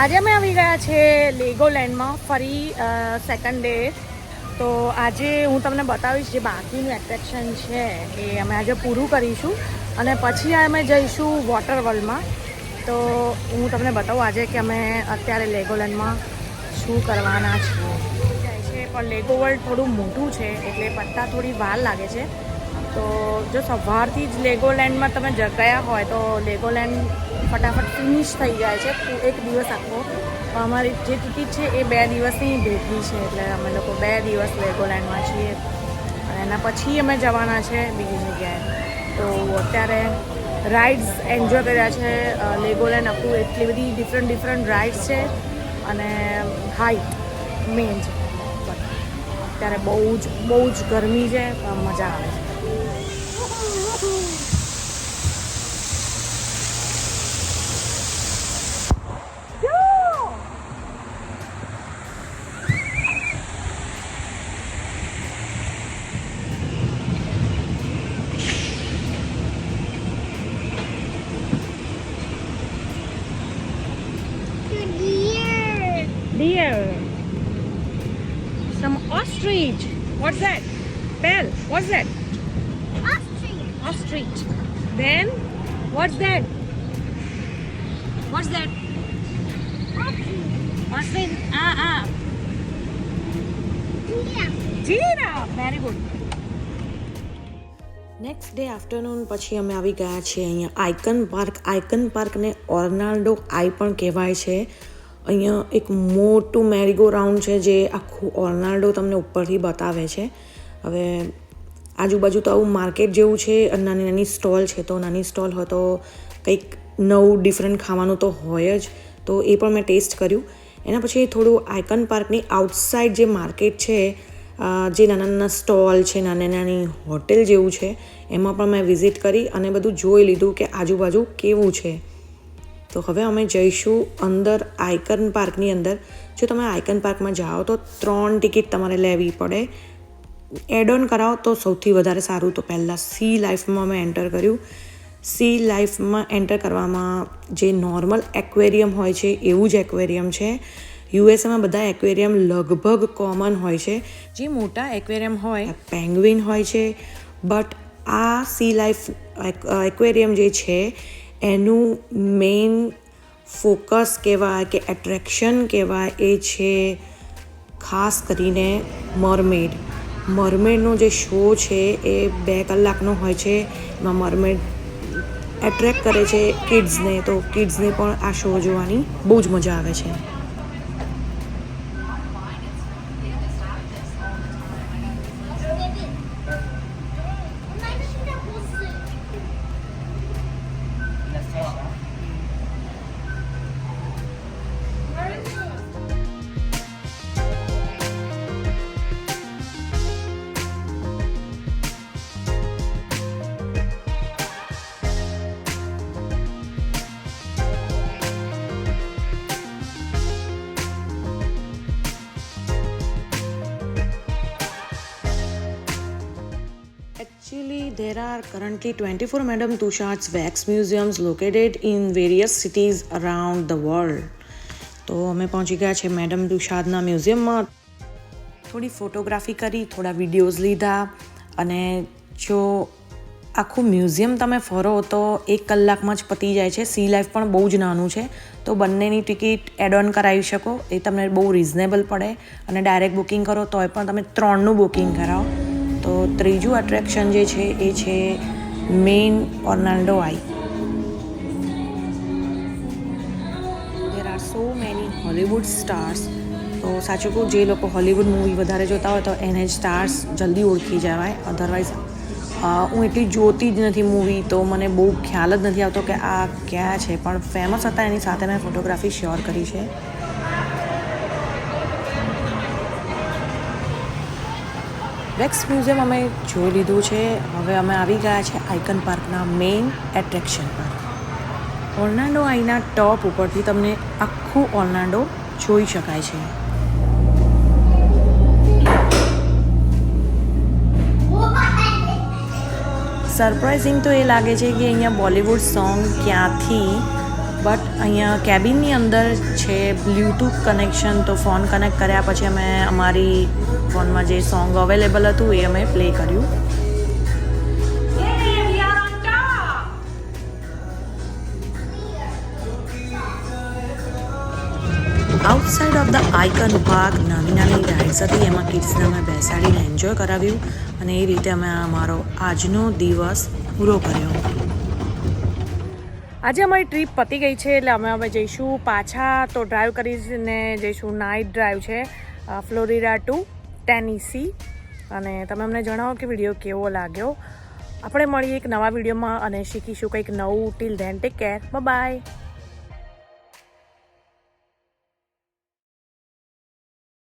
આજે અમે આવી ગયા છે લેગોલેન્ડમાં ફરી સેકન્ડ ડે. તો આજે હું તમને બતાવીશ જે બાકીનું એટ્રેક્શન છે એ અમે આજે પૂરું કરીશું અને પછી અમે જઈશું વોટર વર્લ્ડમાં. તો હું તમને બતાવું આજે કે અમે અત્યારે લેગોલેન્ડમાં શું કરવાના છીએ. જાય છે પણ લેગો વર્લ્ડ થોડું મોટું છે એટલે પત્તા થોડી વાર લાગે છે. તો જો સવારથી જ લેગોલેન્ડમાં તમે ગયા હોય તો લેગોલેન્ડ ફટાફટ ફિનિશ થઈ જાય છે એક દિવસ આખો. અમારી જે ટિકિટ છે એ 2 દિવસની ભેગી છે એટલે અમે લોકો 2 દિવસ લેગોલેન્ડમાં છીએ અને એના પછી અમે જવાના છે બીજી જગ્યાએ. તો અત્યારે રાઇડ્સ એન્જોય કર્યા છે. લેગોલેન્ડ આખું એટલી બધી ડિફરન્ટ રાઇડ્સ છે અને હાઈટ મેઇન છે. અત્યારે બહુ જ ગરમી છે પણ મજા આવે છે. Deer. Some ostrich. What's that? Bell. What's that? Ostrich. Then what's that? What's that? Ostrich. Giraffe. Very good. Next day afternoon પછી અમે આવી ગયા છીએ અહીંયા આઇકન પાર્કને ઓર્નાલ્ડો આઈ પણ કહેવાય છે. અહીંયા એક મોટું મેરીગો રાઉન્ડ છે જે આખું ઓર્નાલ્ડો તમને ઉપરથી બતાવે છે. હવે આજુબાજુ તો આવું માર્કેટ જેવું છે, નાની નાની સ્ટોલ છે. તો નાની સ્ટોલ હોય તો કંઈક નવું ડિફરન્ટ ખાવાનું તો હોય જ. તો એ પણ મેં ટેસ્ટ કર્યું. એના પછી થોડું આઇકન પાર્કની આઉટસાઇડ જે માર્કેટ છે, જે નાના સ્ટોલ છે, નાની હોટેલ જેવું છે, એમાં પણ મેં વિઝિટ કરી અને બધું જોઈ લીધું કે આજુબાજુ કેવું છે. તો હવે અમે જઈશું અંદર આઇકન પાર્કની અંદર. જો તમે આઇકન પાર્કમાં જાઓ તો 3 ટિકિટ તમારે લેવી પડે. એડ ઓન કરાવો તો સૌથી વધારે સારું. તો પહેલાં સી લાઈફમાં અમે એન્ટર કર્યું. સી લાઈફમાં એન્ટર કરવામાં જે નોર્મલ એક્વેરિયમ હોય છે એવું જ એક્વેરિયમ છે. યુએસએમાં બધા એક્વેરિયમ લગભગ કોમન હોય છે. જે મોટા એક્વેરિયમ હોય પેંગ્વિન હોય છે, બટ આ સી લાઈફ એક્વેરિયમ જે છે એનું મેઇન ફોકસ કહેવાય કે એટ્રેક્શન કહેવાય એ છે ખાસ કરીને મરમેડનો જે શો છે એ 2 કલાકનો હોય છે. એમાં મરમેડ એટ્રેક્ટ કરે છે કિડ્સને. તો કિડ્સને પણ આ શો જોવાની બહુ જ મજા આવે છે. Actually, there are currently 24 Madame Tussauds wax museums located in various cities around the world. તો અમે પહોંચી ગયા છે મેડમ તુસાદના મ્યુઝિયમમાં. થોડી ફોટોગ્રાફી કરી, થોડા વિડીયોઝ લીધા અને જો આખું મ્યુઝિયમ તમે ફરો તો 1 કલાકમાં જ પતી જાય છે. સી લાઈફ પણ બહુ જ નાનું છે તો બંનેની ટિકિટ એડ ઓન કરાવી શકો. એ તમને બહુ રિઝનેબલ પડે અને ડાયરેક્ટ બુકિંગ કરો તોય પણ તમે 3નું બુકિંગ કરાવો. તો ત્રીજું એટ્રેક્શન જે છે એ છે મેઇન ઓર્નાલ્ડો આઈ. There are so many Hollywood stars. તો સાચું કહું, જે લોકો હોલિવૂડ મૂવી વધારે જોતા હોય તો એને સ્ટાર્સ જલ્દી ઓળખી જવાય. અધરવાઇઝ હું એટલી જોતી જ નથી મૂવી, તો મને બહુ ખ્યાલ જ નથી આવતો કે આ ક્યાં છે. પણ ફેમસ હતા એની સાથે મેં ફોટોગ્રાફી શ્યોર કરી છે. વેક્સ મ્યુઝિયમ અમે જોઈ લીધું છે. હવે અમે આવી ગયા છે આઇકન પાર્કના મેઇન એટ્રેક્શન પર. ઓર્નાન્ડો આઈના ટોપ ઉપરથી તમને આખું ઓર્નાન્ડો જોઈ શકાય છે. સરપ્રાઇઝિંગ તો એ લાગે છે કે અહીંયા બોલિવૂડ સોંગ ક્યાંથી બટ અહીંયા કેબિનની અંદર છે બ્લૂટૂથ કનેક્શન, તો ફોન કનેક્ટ કર્યા પછી અમે અમારી ફોનમાં જે સોંગ અવેલેબલ હતું એ અમે પ્લે કર્યું. Outside of the icon park નાની રાઇડ્સ હતી, એમાં કિડ્સને અમે બેસાડીને એન્જોય કરાવ્યું અને એ રીતે અમે અમારો આજનો દિવસ પૂરો કર્યો. આજે અમારી ટ્રીપ પતી ગઈ છે એટલે અમે જઈશું પાછા, તો ડ્રાઈવ કરીને જઈશું. નાઇટ ડ્રાઈવ છે ફ્લોરિડા ટુ ટેનેસી. અને તમે અમને જણાવો કે વિડીયો કેવો લાગ્યો. આપણે મળીએ એક નવા વિડીયોમાં અને શીખીશું કંઈક નવું. Till then take care, bye bye.